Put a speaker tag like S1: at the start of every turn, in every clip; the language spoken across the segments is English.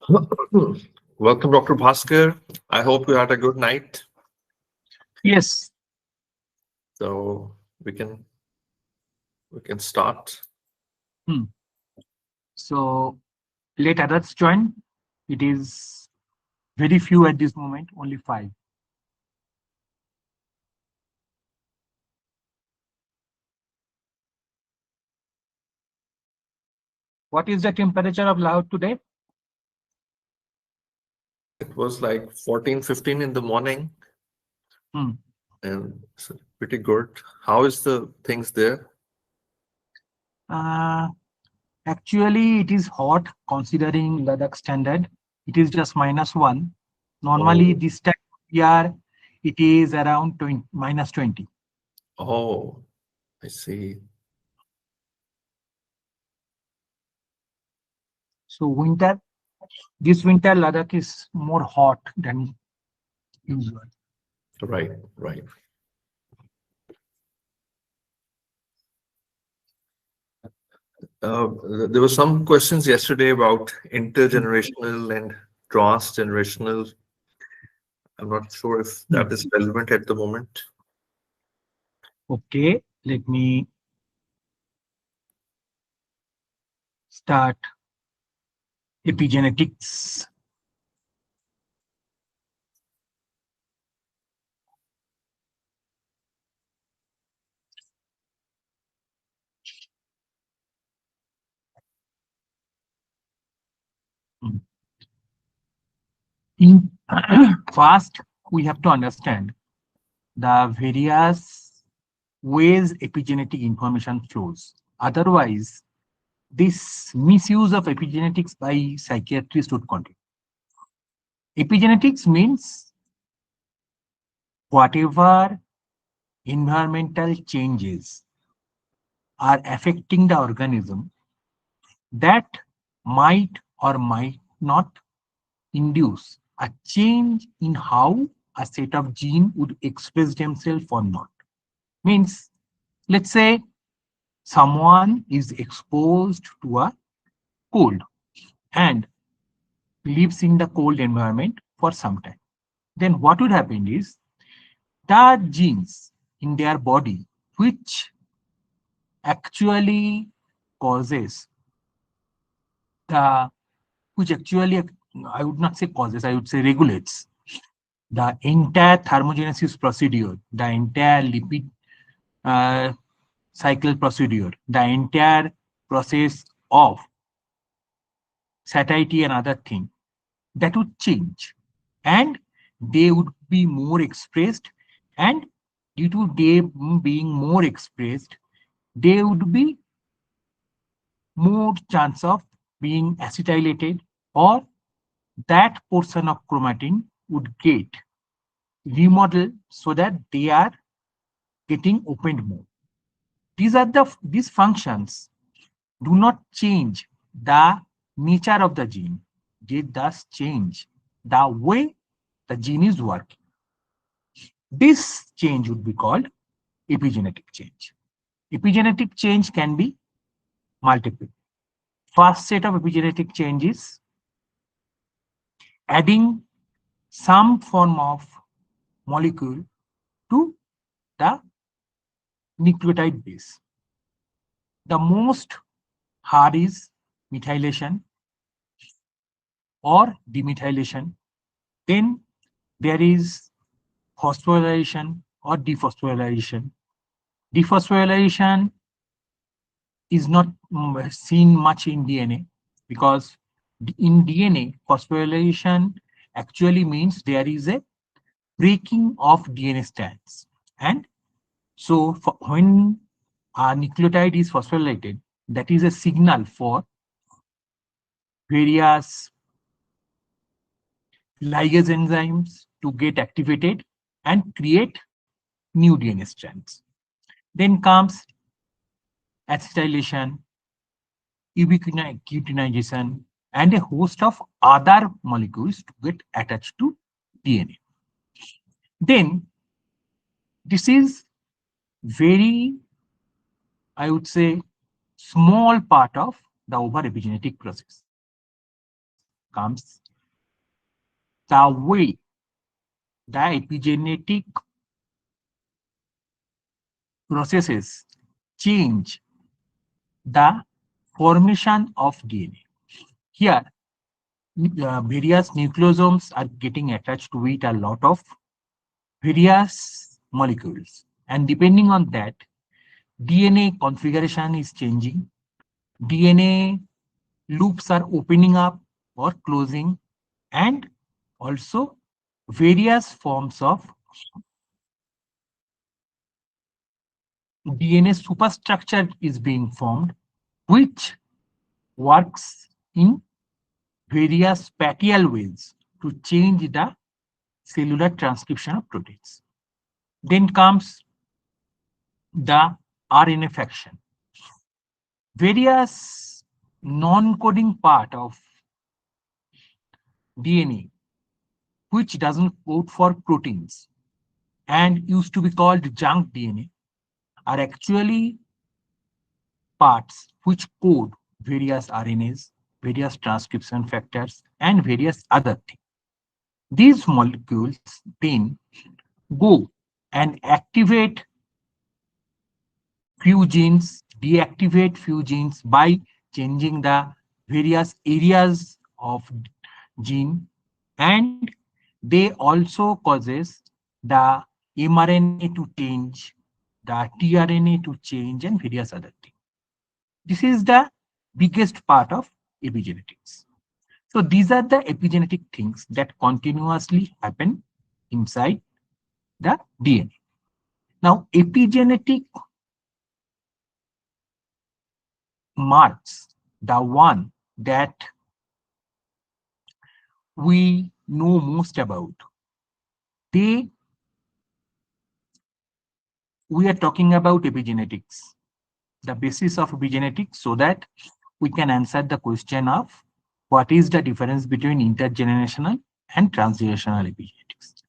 S1: Welcome, Dr. Bhaskar. I hope you had a good night.
S2: Yes.
S1: So we can start.
S2: Hmm. So let others join. It is very few at this moment, only five. What is the temperature of Lahore today?
S1: It was like 14, 15 in the morning,
S2: Hmm.
S1: and it's pretty good. How is the things there?
S2: Uh, Actually, it is hot considering Ladakh standard. It is just -1. Normally,
S1: Oh,
S2: this time of year, it is around 20, -20.
S1: oh, I see.
S2: So this winter, Ladakh is more hot than usual.
S1: Right, right. There were some questions yesterday about
S2: Hmm.
S1: intergenerational and transgenerational. I'm not sure if
S2: Hmm.
S1: that is relevant at the moment.
S2: Okay, let me start epigenetics. Hmm. In first, we have to understand the various ways epigenetic information flows. Otherwise, this misuse of epigenetics by psychiatrists would continue. Epigenetics means whatever environmental changes are affecting the organism that might or might not induce a change in how a set of gene would express themselves or not. Means, let's say someone is exposed to a cold and lives in the cold environment for some time. Then what would happen is the genes in their body which actually causes the which actually I would not say causes, I would say regulates the entire thermogenesis procedure, the entire lipid uh, cycle procedure, the entire process of satiety and other thing that would change and they would be more expressed, and due to they being more expressed they would be more chance of being acetylated, or that portion of chromatin would get remodeled so that they are getting opened more. These functions do not change the nature of the gene. They thus change the way the gene is working. This change would be called epigenetic change. Epigenetic change can be multiple. First set of epigenetic change is adding some form of molecule to the nucleotide base. The most hard is methylation or demethylation. Then there is phosphorylation or dephosphorylation. Dephosphorylation is not seen much in DNA because in DNA, phosphorylation actually means there is a breaking of DNA strands. And so when a nucleotide is phosphorylated, that is a signal for various ligase enzymes to get activated and create new DNA strands. Then comes acetylation, ubiquitination, and a host of other molecules to get attached to DNA. Then this is very, I would say, small part of the over epigenetic process. comes the way the epigenetic processes change the formation of DNA. Here, various nucleosomes are getting attached to it, a lot of various molecules. And depending on that, DNA configuration is changing. DNA loops are opening up or closing, and also various forms of DNA superstructure is being formed, which works in various spatial ways to change the cellular transcription of proteins. Then comes the RNA fraction. Various non-coding part of DNA, which doesn't code for proteins and used to be called junk DNA, are actually parts which code various RNAs, various transcription factors, and various other things. These molecules then go and activate few genes, deactivate few genes by changing the various areas of gene, and they also causes the mRNA to change, the tRNA to change, and various other things. This is the biggest part of epigenetics. So these are the epigenetic things that continuously happen inside the DNA. Now, epigenetic marks, the one that we know most about, they we are talking about epigenetics, the basis of epigenetics, so that we can answer the question of what is the difference between intergenerational and transgenerational epigenetics.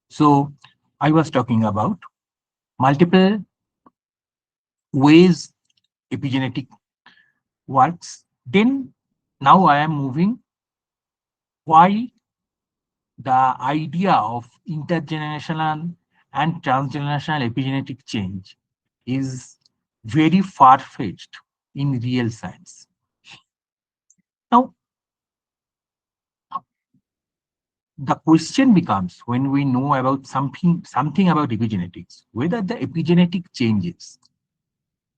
S2: So I was talking about multiple ways epigenetic works. Then now I am moving why the idea of intergenerational and transgenerational epigenetic change is very far-fetched in real science. Now, the question becomes, when we know about something about epigenetics, whether the epigenetic changes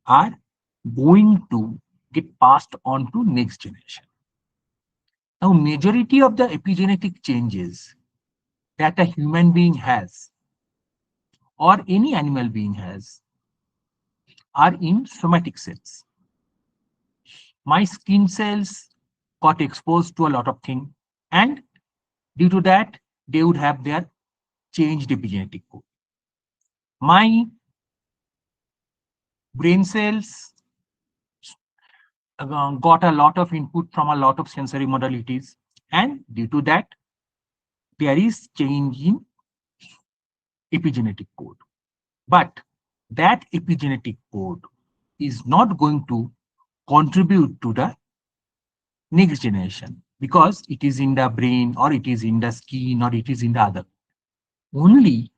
S2: are going to get passed on to next generation. Now, majority of the epigenetic changes that a human being has or any animal being has are in somatic cells. My skin cells got exposed to a lot of things, and due to that, they would have their changed epigenetic code. My brain cells got a lot of input from a lot of sensory modalities, and due to that, there is change in epigenetic code. But that epigenetic code is not going to contribute to the next generation because it is in the brain, or it is in the skin, or it is in the other. Only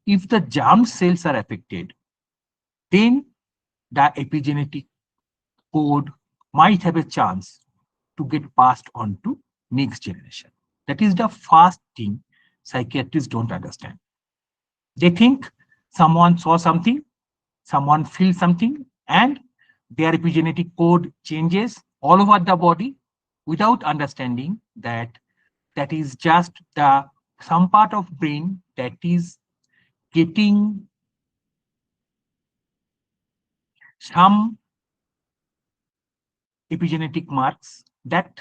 S2: if the germ cells are affected, then the epigenetic code might have a chance to get passed on to next generation. That is the first thing psychiatrists don't understand. They think someone saw something, someone feels something, and their epigenetic code changes all over the body without understanding that that is just the some part of brain that is getting some epigenetic marks that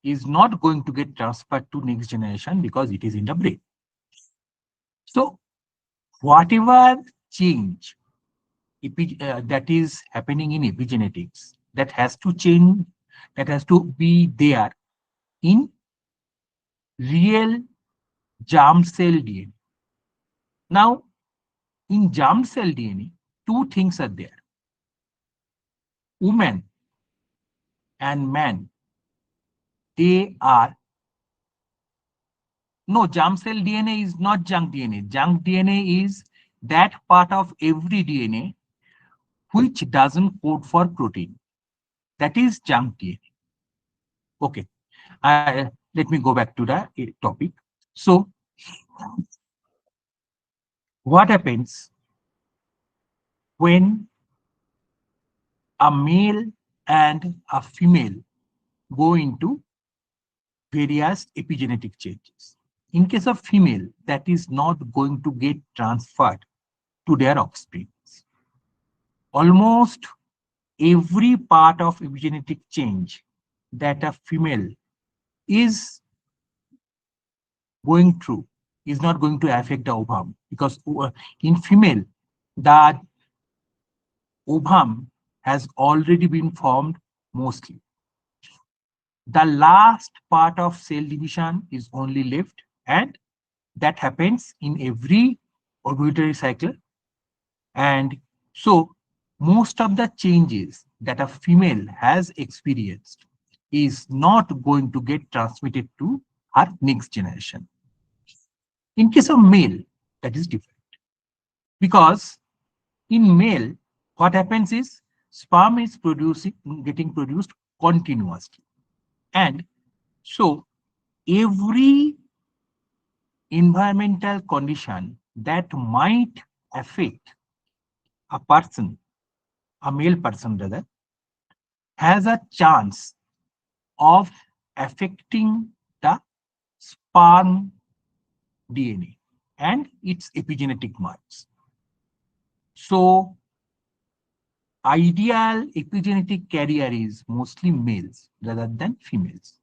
S2: is not going to get transferred to next generation because it is in the brain. So whatever change that is happening in epigenetics, that has to change, that has to be there in real germ cell DNA. Now, in germ cell DNA, two things are there. Woman and man they are, no, germ cell DNA is not junk DNA. Junk DNA is that part of every DNA which doesn't code for protein. That is junk DNA. Okay, let me go back to the topic. So, what happens when a male and a female go into various epigenetic changes? In case of female, that is not going to get transferred to their offspring. Almost every part of epigenetic change that a female is going through is not going to affect the ovum, because in female, the ovum has already been formed mostly. The last part of cell division is only left, and that happens in every ovulatory cycle. And so most of the changes that a female has experienced is not going to get transmitted to her next generation. In case of male, that is different, because in male, what happens is sperm is getting produced continuously. And so every environmental condition that might affect a person, a male person rather, has a chance of affecting the sperm DNA and its epigenetic marks. So ideal epigenetic carrier is mostly males rather than females.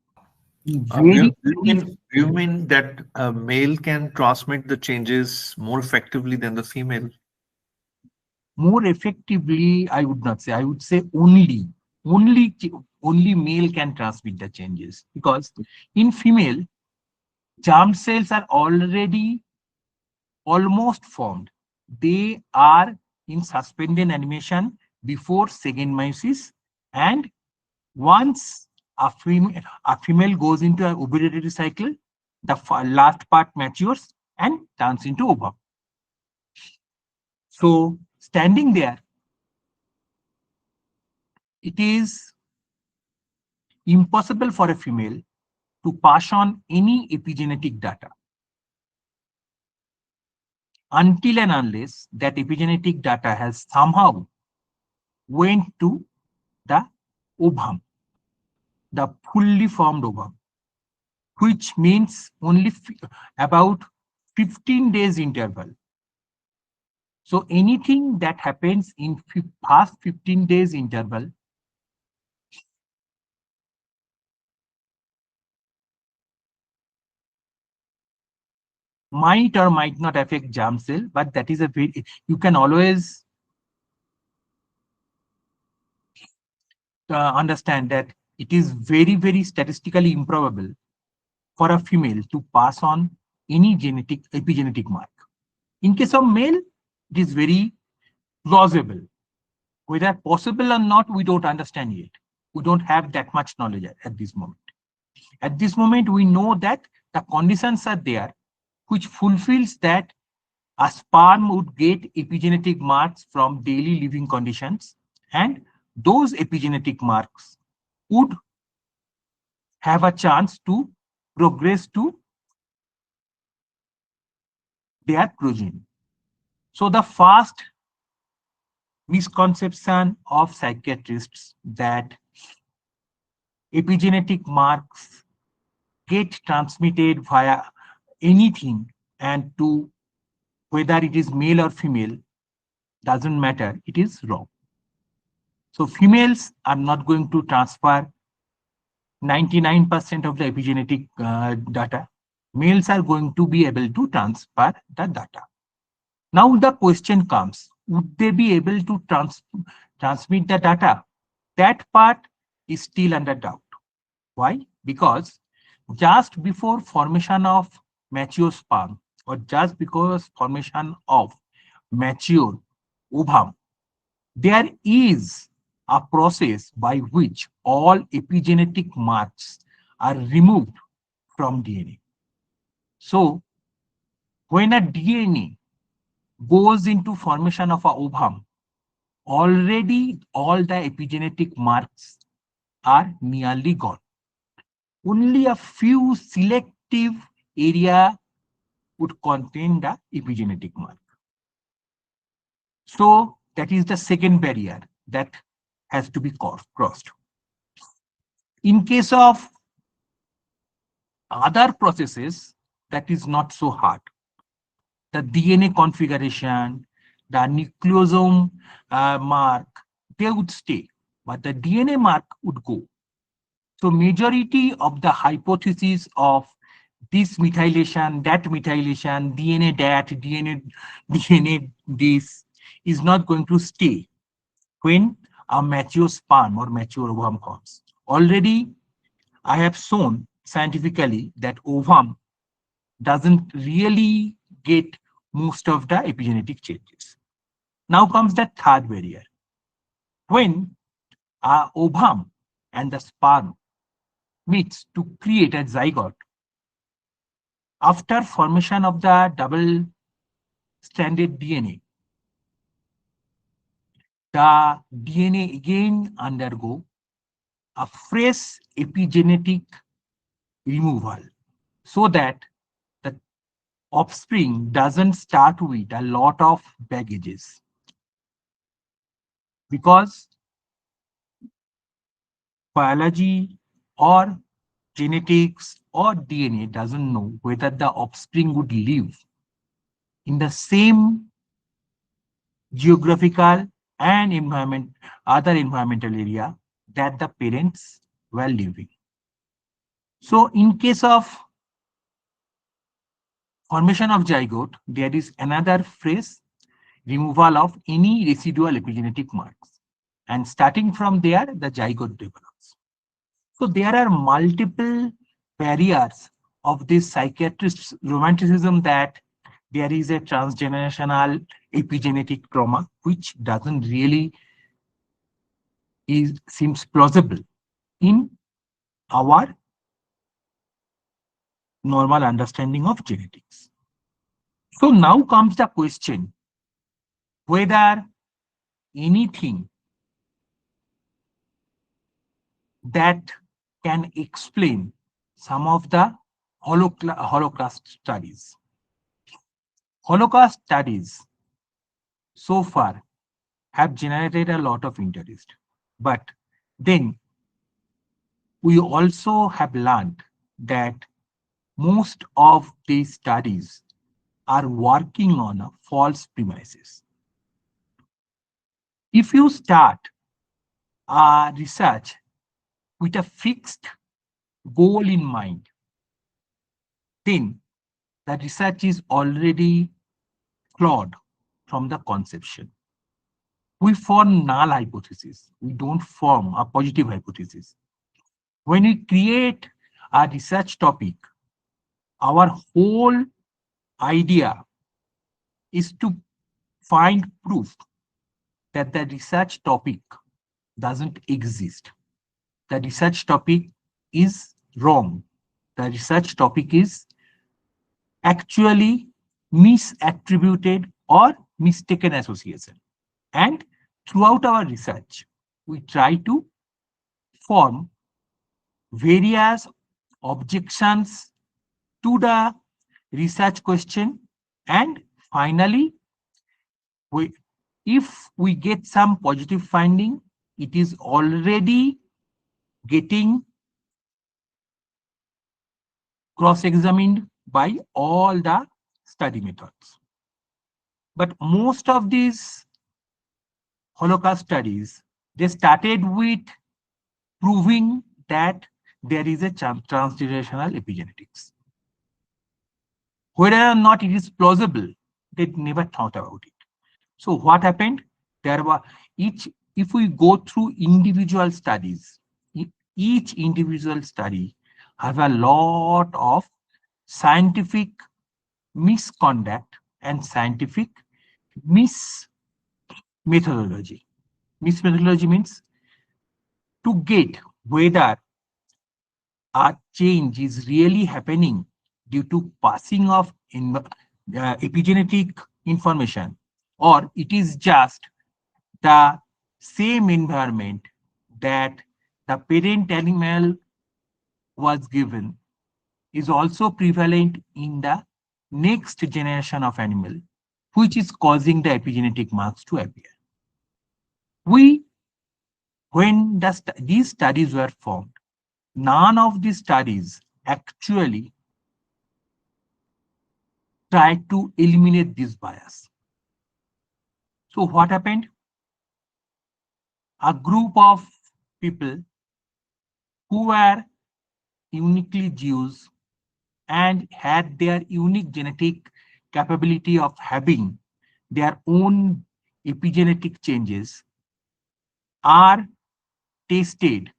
S2: Very, very
S1: Do you mean that a male can transmit the changes more effectively than the female?
S2: more effectively, I would not say. I would say only male can transmit the changes, because in female, germ cells are already almost formed. They are in suspended animation before second meiosis, and once a female goes into an ovulatory cycle, the last part matures and turns into ovum. So standing there, it is impossible for a female to pass on any epigenetic data until and unless that epigenetic data has somehow went to the ovum, the fully formed ovum, which means only about 15 days interval. So anything that happens in past 15 days interval might or might not affect germ cell, but that is a very, you can always understand that it is very, very statistically improbable for a female to pass on any epigenetic mark. In case of male, it is very plausible. Whether possible or not, we don't understand yet. We don't have that much knowledge at this moment. At this moment, we know that the conditions are there which fulfills that a sperm would get epigenetic marks from daily living conditions, and those epigenetic marks would have a chance to progress to their progeny. So the first misconception of psychiatrists that epigenetic marks get transmitted via anything, and to whether it is male or female doesn't matter, it is wrong. So females are not going to transfer 99% of the epigenetic data. Males are going to be able to transfer the data. Now the question comes, would they be able to transmit the data? That part is still under doubt. Why? Because just before formation of mature sperm, or just because formation of mature ovum, there is a process by which all epigenetic marks are removed from DNA. So when a DNA goes into formation of a ovum, already all the epigenetic marks are nearly gone. Only a few selective area would contain the epigenetic mark. So that is the second barrier that has to be crossed. In case of other processes, that is not so hard. The DNA configuration, the nucleosome mark, they would stay, but the DNA mark would go. So majority of the hypothesis of this methylation, that methylation, DNA that, DNA this is not going to stay when a mature sperm or mature ovum comes. Already, I have shown scientifically that ovum doesn't really get most of the epigenetic changes. Now comes the third barrier. When a ovum and the sperm meets to create a zygote, after formation of the double-stranded DNA, the DNA again undergo a fresh epigenetic removal so that the offspring doesn't start with a lot of baggages, because biology or genetics or DNA doesn't know whether the offspring would live in the same geographical and other environmental area that the parents were living. So in case of formation of zygote, there is another phase, removal of any residual epigenetic marks. And starting from there, the zygote develops. So there are multiple barriers of this psychiatrist romanticism that there is a transgenerational epigenetic trauma, which doesn't really seems plausible in our normal understanding of genetics. So now comes the question whether anything that can explain some of the Holocaust studies. Holocaust studies so far have generated a lot of interest, but then we also have learned that most of these studies are working on a false premises. If you start a research with a fixed goal in mind, then the research is already flawed from the conception. We form null hypothesis. We don't form a positive hypothesis. When we create a research topic, our whole idea is to find proof that the research topic doesn't exist. The research topic is wrong. The research topic is actually misattributed or mistaken association. And throughout our research, we try to form various objections to the research question, and finally, if we get some positive finding, it is already getting cross-examined by all the study methods. But most of these Holocaust studies, they started with proving that there is a transgenerational epigenetics. Whether or not it is plausible, they never thought about it. So what happened? There were if we go through individual studies, each individual study have a lot of scientific misconduct and scientific mismethodology. Mismethodology means to get whether a change is really happening due to passing of epigenetic information, or it is just the same environment that the parent animal was given is also prevalent in the next generation of animal, which is causing the epigenetic marks to appear. We, when these studies were formed, none of these studies actually tried to eliminate this bias. So what happened? A group of people who were uniquely Jews and had their unique genetic capability of having their own epigenetic changes are tested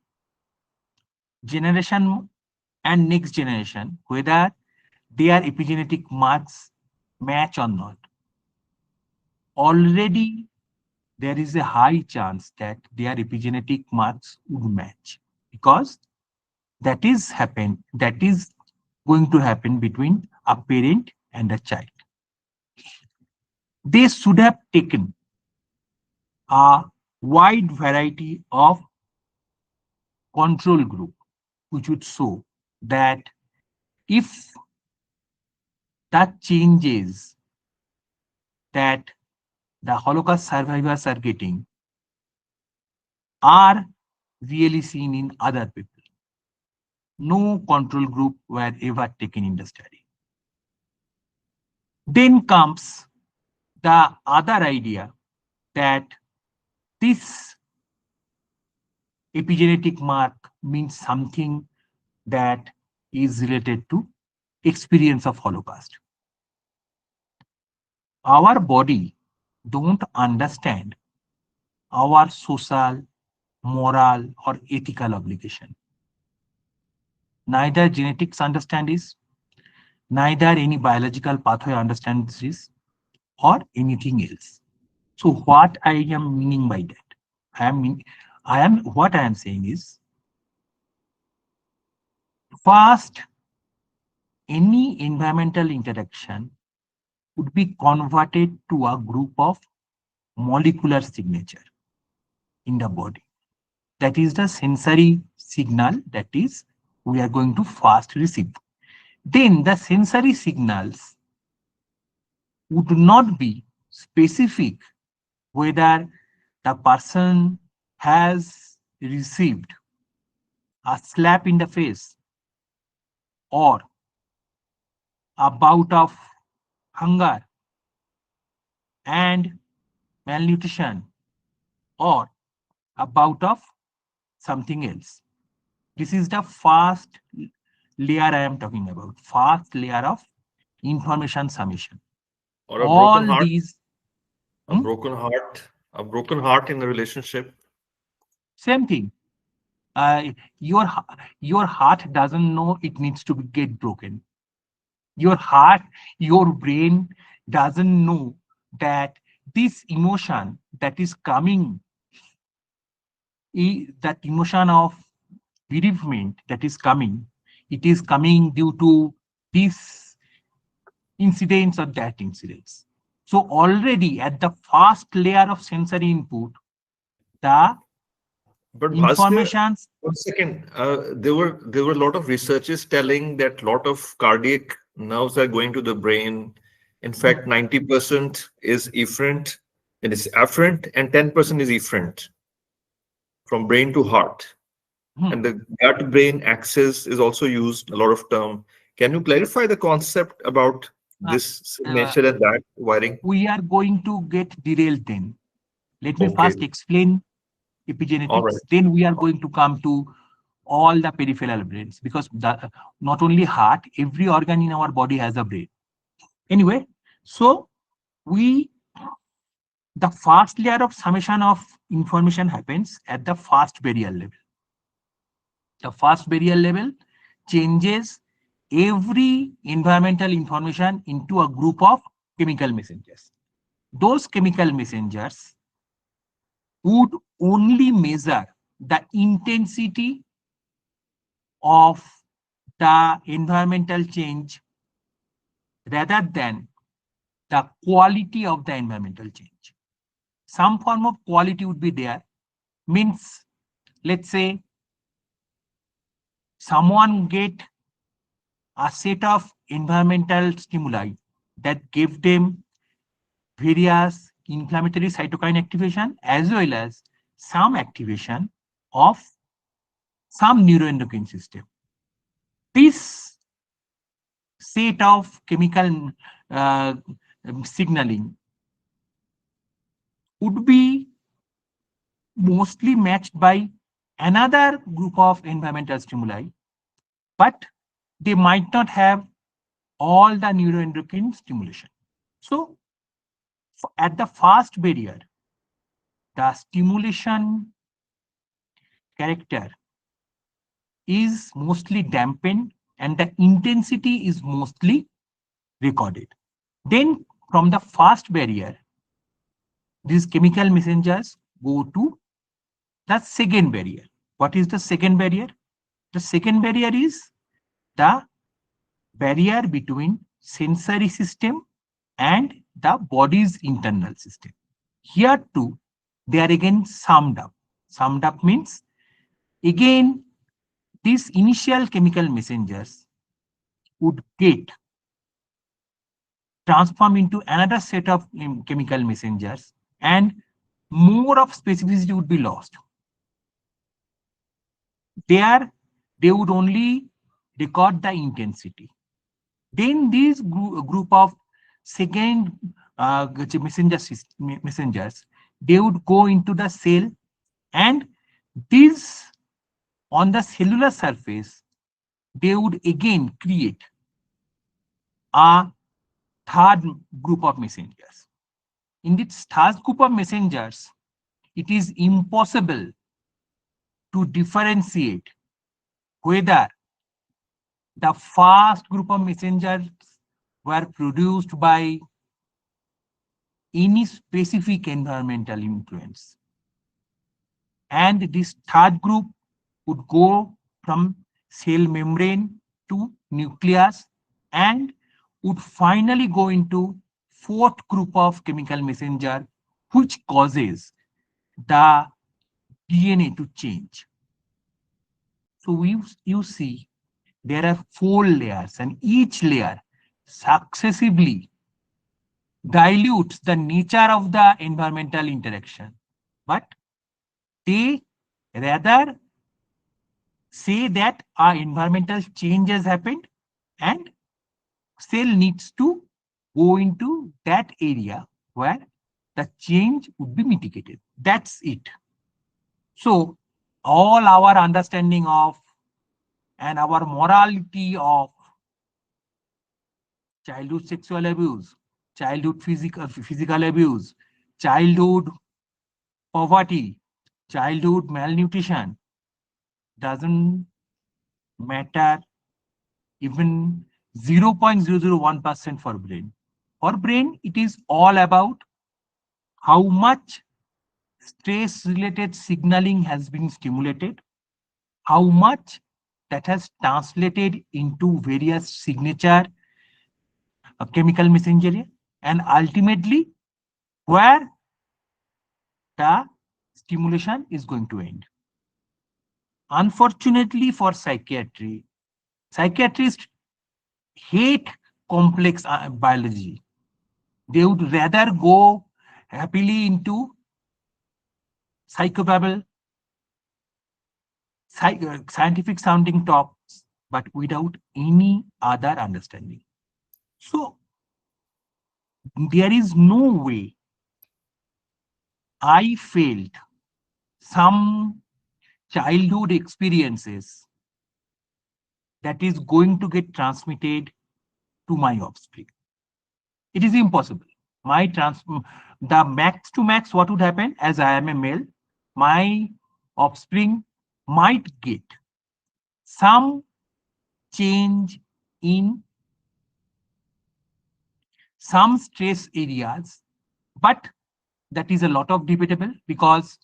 S2: generation and next generation whether their epigenetic marks match or not. Already there is a high chance that their epigenetic marks would match, because that is going to happen between a parent and a child. They should have taken a wide variety of control group, which would show that if the changes that the Holocaust survivors are getting are really seen in other people. No control group were ever taken in the study. Then comes the other idea that this epigenetic mark means something that is related to experience of Holocaust. Our body don't understand our social, moral, or ethical obligation. Neither genetics understand this, neither any biological pathway understands this, or anything else. So what I am meaning by that? What I am saying is, first, any environmental interaction would be converted to a group of molecular signature in the body. That is the sensory signal that is we are going to first receive. Then the sensory signals would not be specific whether the person has received a slap in the face or a bout of hunger and malnutrition or a bout of something else. This is the first layer I am talking about, first layer of information summation.
S1: Or a broken
S2: All
S1: heart,
S2: these,
S1: a
S2: hmm,
S1: broken heart, a broken heart in a relationship.
S2: same thing. Uh, your your heart doesn't know it needs to get broken. Your heart, your brain doesn't know that this emotion that is coming, that emotion of bereavement that is coming, it is coming due to this incidents or that incidents. So already at the first layer of sensory input, the
S1: But Bhaskar,
S2: informations.
S1: 1 second. There were a lot of researches telling that a lot of cardiac nerves are going to the brain. In fact, 90% is efferent, and it's afferent, and 10% is efferent from brain to heart.
S2: Hmm,
S1: And the gut-brain axis is also used a lot of term. Can you clarify the concept about
S2: uh,
S1: this
S2: uh,
S1: signature and that wiring?
S2: we are going to get derailed then. Let me
S1: Okay,
S2: first explain
S1: all right.
S2: epigenetics, then we are going to come to all the peripheral brains, because not only heart, every organ in our body has a brain. Anyway, so we the first layer of summation of information happens at the first burial level. The first burial level changes every environmental information into a group of chemical messengers. Those chemical messengers would only measure the intensity of the environmental change rather than the quality of the environmental change. Some form of quality would be there. Means, let's say someone get a set of environmental stimuli that give them various inflammatory cytokine activation as well as some activation of some neuroendocrine system. This set of chemical uh, signaling would be mostly matched by another group of environmental stimuli, but they might not have all the neuroendocrine stimulation. So, at the first barrier, the stimulation character is mostly dampened and the intensity is mostly recorded. Then, from the first barrier, these chemical messengers go to the second barrier. What is the second barrier? The second barrier is the barrier between sensory system and the body's internal system. Here too, they are again summed up. Summed up means, again, these initial chemical messengers would get transformed into another set of chemical messengers and more of specificity would be lost. There, they would only record the intensity. Then these group of second messengers, they would go into the cell, and these on the cellular surface, they would again create a third group of messengers. In this third group of messengers, it is impossible to differentiate whether the first group of messengers were produced by any specific environmental influence. And this third group would go from cell membrane to nucleus and would finally go into fourth group of chemical messenger, which causes the DNA to change. So you see there are 4 layers, and each layer successively dilutes the nature of the environmental interaction, but they rather say that our environmental change has happened and cell needs to go into that area where the change would be mitigated. That's it. So all our understanding of and our morality of childhood sexual abuse, childhood physical abuse, childhood poverty, childhood malnutrition doesn't matter even 0.001% for brain. For brain, it is all about how much stress related signaling has been stimulated, how much that has translated into various signature chemical messenger, and ultimately where the stimulation is going to end. Unfortunately for psychiatry, psychiatrists hate complex biology. They would rather go happily into psychobabble, scientific sounding talks, but without any other understanding. So there is no way I felt some childhood experiences that is going to get transmitted to my offspring. It is impossible. The max to max, what would happen, as I am a male, my offspring might get some change in some stress areas, but that is a lot of debatable because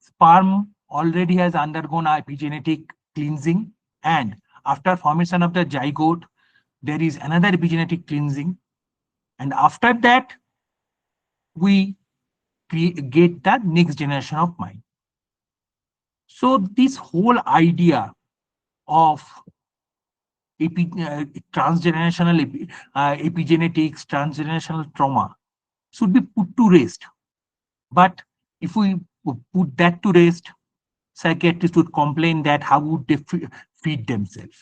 S2: sperm already has undergone epigenetic cleansing, and After formation of the zygote, there is another epigenetic cleansing. And after that, we get the next generation of mind. So this whole idea of transgenerational epigenetics, transgenerational trauma should be put to rest. But if we put that to rest, psychiatrists would complain that how would they feed themselves.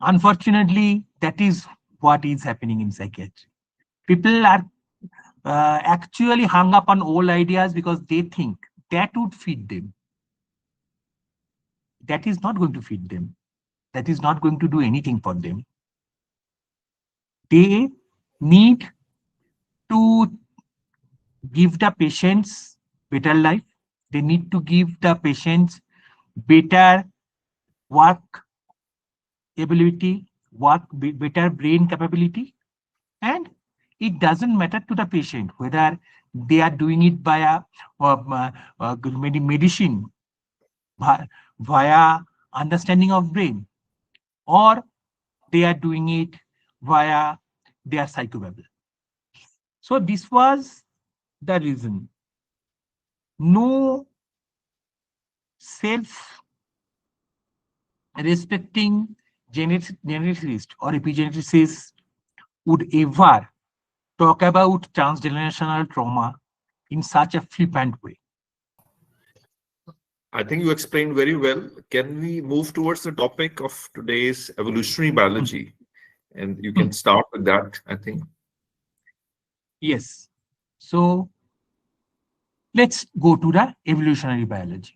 S2: Unfortunately, that is what is happening in psychiatry. People are actually hung up on old ideas because they think that would feed them. That is not going to feed them. That is not going to do anything for them. They need to give the patients better life. They need to give the patients better work ability, better brain capability. And it doesn't matter to the patient whether they are doing it via medicine, via understanding of brain, or they are doing it via their psychobabble. So this was the reason. No self-respecting geneticist or epigeneticist would ever talk about transgenerational trauma in such a flippant way.
S1: I think you explained very well. Can we move towards the topic of today's evolutionary
S2: Hmm.
S1: biology? And you
S2: Hmm.
S1: can start with that, I think.
S2: Yes. So let's go to the evolutionary biology.